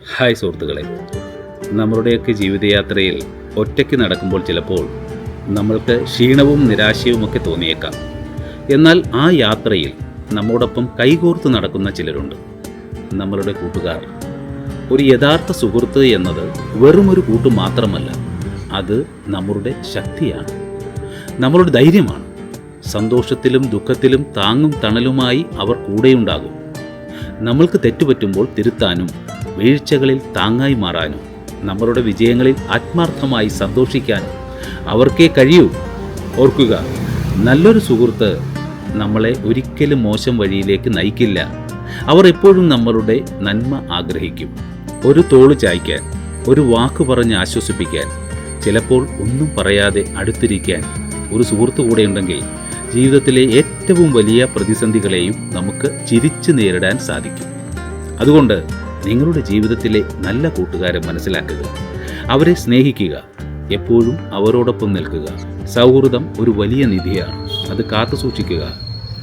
Hi സുഹൃത്തുക്കളെ, നമ്മളുടെയൊക്കെ ജീവിതയാത്രയിൽ ഒറ്റയ്ക്ക് നടക്കുമ്പോൾ ചിലപ്പോൾ നമ്മൾക്ക് ക്ഷീണവും നിരാശയുമൊക്കെ തോന്നിയേക്കാം. എന്നാൽ ആ യാത്രയിൽ നമ്മോടൊപ്പം കൈകോർത്ത് നടക്കുന്ന ചിലരുണ്ട്, നമ്മളുടെ കൂട്ടുകാർ. ഒരു യഥാർത്ഥ സുഹൃത്ത് എന്നത് വെറുമൊരു കൂട്ടു മാത്രമല്ല, അത് നമ്മളുടെ ശക്തിയാണ്, നമ്മളുടെ ധൈര്യമാണ്. സന്തോഷത്തിലും ദുഃഖത്തിലും താങ്ങും തണലുമായി അവർ കൂടെയുണ്ടാകും. നമ്മൾക്ക് തെറ്റുപറ്റുമ്പോൾ തിരുത്താനും വീഴ്ചകളിൽ താങ്ങായി മാറാനും നമ്മളുടെ വിജയങ്ങളിൽ ആത്മാർത്ഥമായി സന്തോഷിക്കാനും അവർക്കേ കഴിയൂ. ഓർക്കുക, നല്ലൊരു സുഹൃത്ത് നമ്മളെ ഒരിക്കലും മോശം വഴിയിലേക്ക് നയിക്കില്ല. അവർ എപ്പോഴും നമ്മളുടെ നന്മ ആഗ്രഹിക്കും. ഒരു തോള് ചായ്ക്കാൻ, ഒരു വാക്ക് പറഞ്ഞ് ആശ്വസിപ്പിക്കാൻ, ചിലപ്പോൾ ഒന്നും പറയാതെ അടുത്തിരിക്കാൻ ഒരു സുഹൃത്ത് കൂടെയുണ്ടെങ്കിൽ ജീവിതത്തിലെ ഏറ്റവും വലിയ പ്രതിസന്ധികളെയും നമുക്ക് ചിരിച്ചു നേരിടാൻ സാധിക്കും. അതുകൊണ്ട് നിങ്ങളുടെ ജീവിതത്തിലെ നല്ല കൂട്ടുകാരെ മനസ്സിലാക്കുക, അവരെ സ്നേഹിക്കുക, എപ്പോഴും അവരോടൊപ്പം നിൽക്കുക. സൗഹൃദം ഒരു വലിയ നിധിയാണ്, അത് കാത്തു സൂക്ഷിക്കുക.